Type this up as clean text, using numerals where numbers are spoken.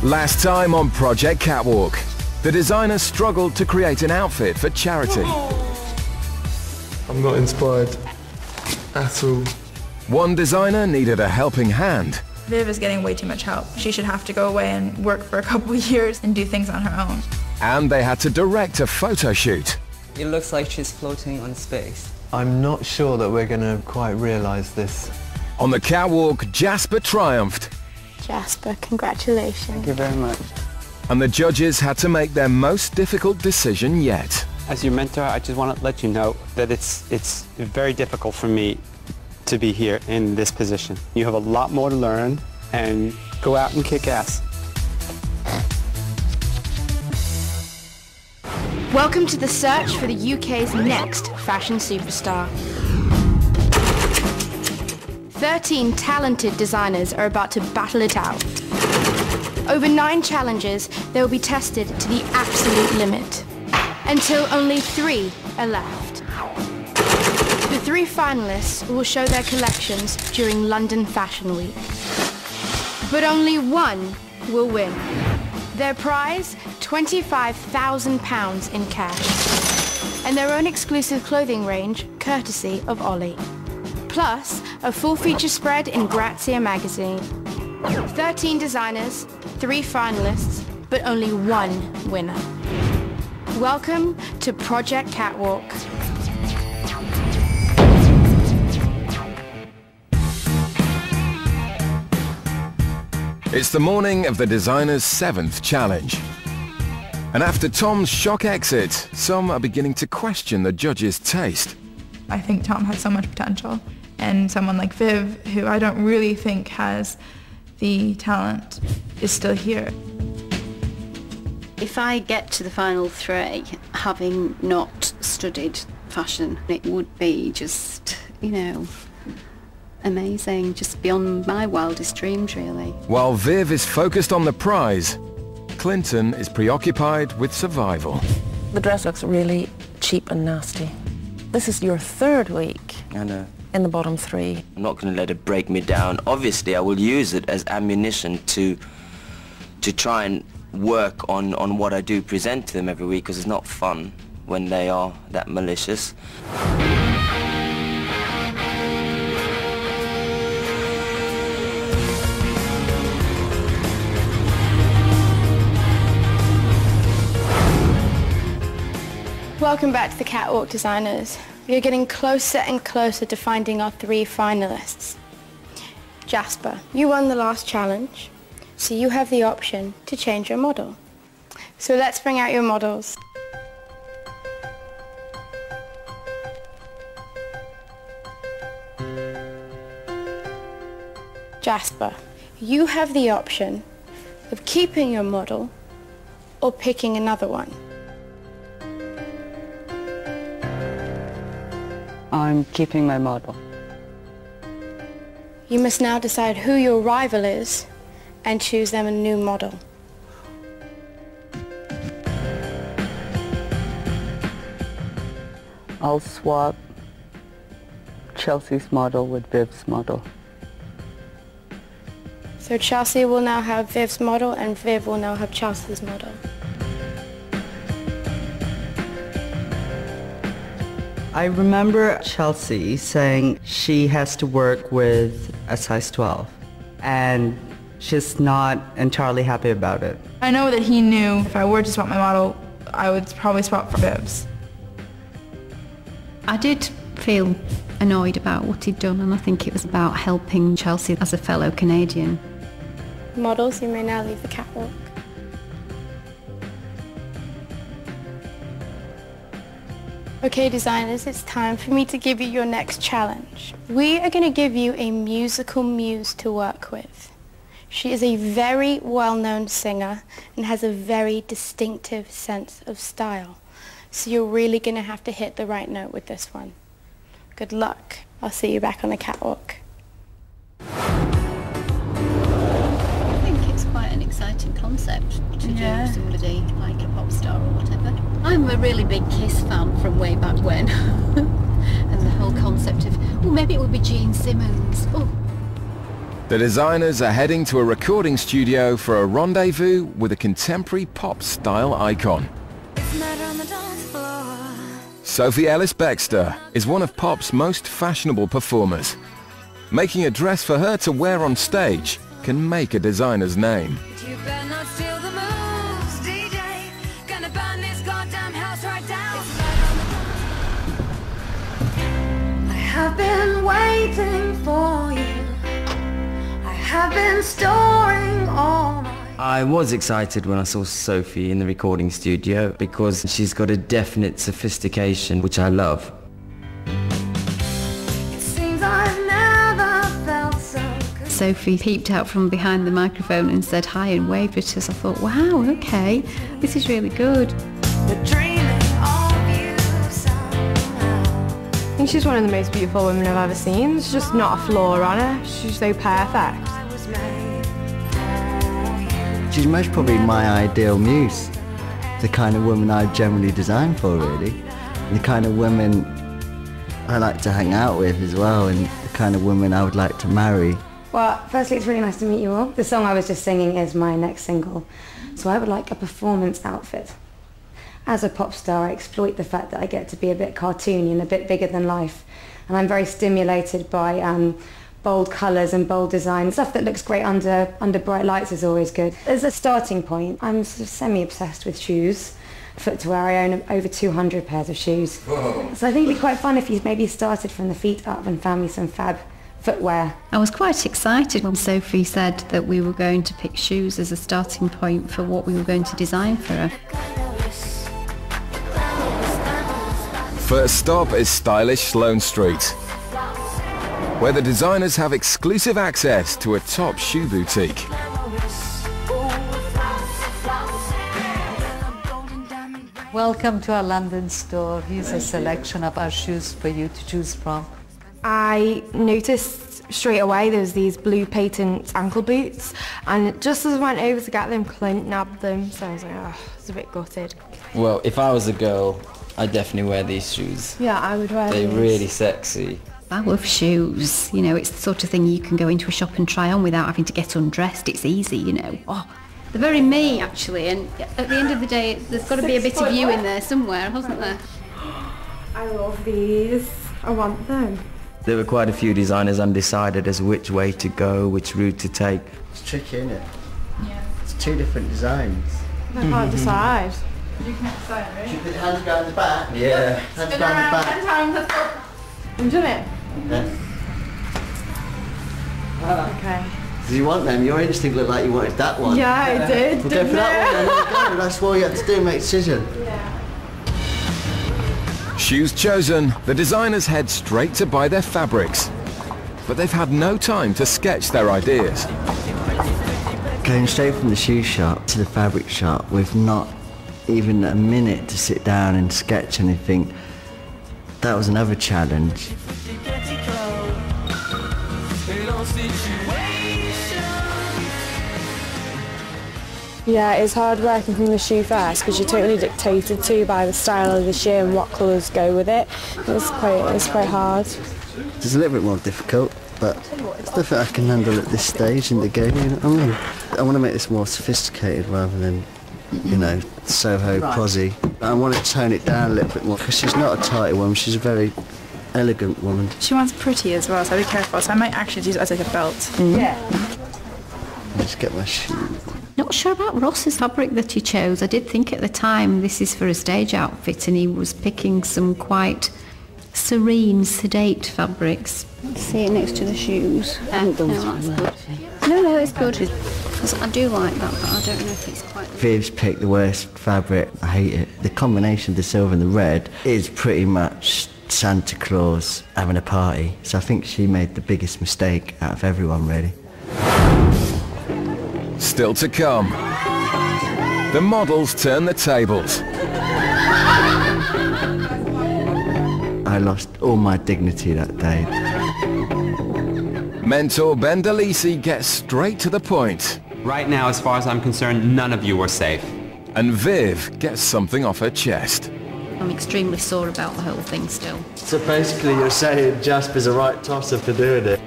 Last time on Project Catwalk, the designers struggled to create an outfit for charity. I'm not inspired at all. One designer needed a helping hand. Viv is getting way too much help. She should have to go away and work for a couple of years and do things on her own. And they had to direct a photo shoot. It looks like she's floating on space. I'm not sure that we're going to quite realise this. On the catwalk, Jasper triumphed. Jasper, congratulations. Thank you very much. And the judges had to make their most difficult decision yet. As your mentor, I just want to let you know that it's very difficult for me to be here in this position. You have a lot more to learn, and go out and kick ass. Welcome to the search for the UK's next fashion superstar. 13 talented designers are about to battle it out. Over 9 challenges, they will be tested to the absolute limit, until only 3 are left. The 3 finalists will show their collections during London Fashion Week. But only one will win. Their prize, £25,000 in cash. And their own exclusive clothing range, courtesy of Ollie. Plus, a full feature spread in Grazia magazine. 13 designers, 3 finalists, but only 1 winner. Welcome to Project Catwalk. It's the morning of the designer's 7th challenge. And after Tom's shock exit, some are beginning to question the judges' taste. I think Tom has so much potential, and someone like Viv, who I don't really think has the talent, is still here. If I get to the final 3, having not studied fashion, it would be just, amazing, just beyond my wildest dreams, really. While Viv is focused on the prize, Clinton is preoccupied with survival. The dress looks really cheap and nasty. This is your 3rd week. I know. In the bottom 3. I'm not going to let it break me down. Obviously, I will use it as ammunition to try and work on what I do present to them every week, because it's not fun when they are that malicious. Welcome back to the Catwalk designers. We are getting closer and closer to finding our 3 finalists. Jasper, you won the last challenge, so you have the option to change your model. So let's bring out your models. Jasper, you have the option of keeping your model or picking another one. I'm keeping my model. You must now decide who your rival is and choose them a new model. I'll swap Chelsea's model with Viv's model. So Chelsea will now have Viv's model and Viv will now have Chelsea's model. I remember Chelsea saying she has to work with a size 12 and she's not entirely happy about it. I know that he knew if I were to swap my model, I would probably swap for Viv's. I did feel annoyed about what he'd done, and I think it was about helping Chelsea as a fellow Canadian. Models, you may now leave the catwalk. Okay designers, it's time for me to give you your next challenge. We are going to give you a musical muse to work with. She is a very well-known singer and has a very distinctive sense of style. So you're really going to have to hit the right note with this one. Good luck. I'll see you back on the catwalk. I think it's quite an exciting concept to do somebody like a pop star or whatever. I'm a really big Kiss fan from way back when. And the whole concept of, maybe it would be Gene Simmons. The designers are heading to a recording studio for a rendezvous with a contemporary pop-style icon. Sophie Ellis-Bextor is one of pop's most fashionable performers. Making a dress for her to wear on stage can make a designer's name. I've been waiting for you. I have been storing all my... I was excited when I saw Sophie in the recording studio because she's got a definite sophistication which I love. It seems I've never felt so good. Sophie peeped out from behind the microphone and said hi and waved at us. I thought, wow, okay, this is really good. We're dreaming of you somehow. I think she's one of the most beautiful women I've ever seen. There's just not a flaw on her. She's so perfect. She's most probably my ideal muse. The kind of woman I generally design for, really. And the kind of women I like to hang out with as well, and the kind of women I would like to marry. Well, firstly, it's really nice to meet you all. The song I was just singing is my next single, so I would like a performance outfit. As a pop star, I exploit the fact that I get to be a bit cartoony and a bit bigger than life, and I'm very stimulated by bold colours and bold design. Stuff that looks great under bright lights is always good. As a starting point, I'm sort of semi-obsessed with shoes. Footwear, I own over 200 pairs of shoes. Whoa. So I think it'd be quite fun if you maybe started from the feet up and found me some fab footwear. I was quite excited when Sophie said that we were going to pick shoes as a starting point for what we were going to design for her. First stop is stylish Sloane Street, where the designers have exclusive access to a top shoe boutique. Welcome to our London store. Here's a selection of our shoes for you to choose from. I noticed straight away there was these blue patent ankle boots, and just as I went over to get them, Clint nabbed them, so I was like, oh, I was a bit gutted. Well, if I was a girl, I'd definitely wear these shoes. Yeah, I would wear They're these. really sexy. I love shoes, you know, it's the sort of thing you can go into a shop and try on without having to get undressed. It's easy, you know. Oh, they're very me, actually, and at the end of the day, there's got to be a bit of you in there somewhere, hasn't there? I love these. I want them. There were quite a few designers undecided as which way to go, which route to take. It's tricky, isn't it? Yeah. It's two different designs. I can't decide. You can decide, right? Should we put hands behind the back? Yeah. Hands behind the back. 10 times, let's go. I'm doing it. Yeah. Okay. Do you want them? Your instinct looked like you wanted that one. Yeah, I did. We'll go for that one then. There you go. That's all you have to do, make a decision. Yeah. Shoes chosen, the designers head straight to buy their fabrics. But they've had no time to sketch their ideas. Going straight from the shoe shop to the fabric shop with not even a minute to sit down and sketch anything, that was another challenge. Yeah, it's hard working from the shoe first because you're totally dictated to by the style of the shoe and what colours go with it. It's quite hard. It's a little bit more difficult, but it's stuff that I can handle at this stage in the game. You know what I mean? I want to make this more sophisticated rather than, you know, Soho prosy. I want to tone it down a little bit more because she's not a tight woman. She's a very elegant woman. She wants pretty as well, so be careful. So I might actually use it as like a belt. Yeah. Let's get my shoe. Not sure about Ross's fabric that he chose. I did think at the time this is for a stage outfit, and he was picking some quite serene, sedate fabrics. See it next to the shoes. No, that's good. No, it's good. I do like that, but I don't know if it's quite... Viv's picked the worst fabric. I hate it. The combination of the silver and the red is pretty much Santa Claus having a party. So I think she made the biggest mistake out of everyone, really. Still to come. The models turn the tables. I lost all my dignity that day. Mentor Ben DeLisi gets straight to the point. Right now, as far as I'm concerned, none of you are safe. And Viv gets something off her chest. I'm extremely sore about the whole thing still. So basically you're saying Jasper's a right tosser for doing it?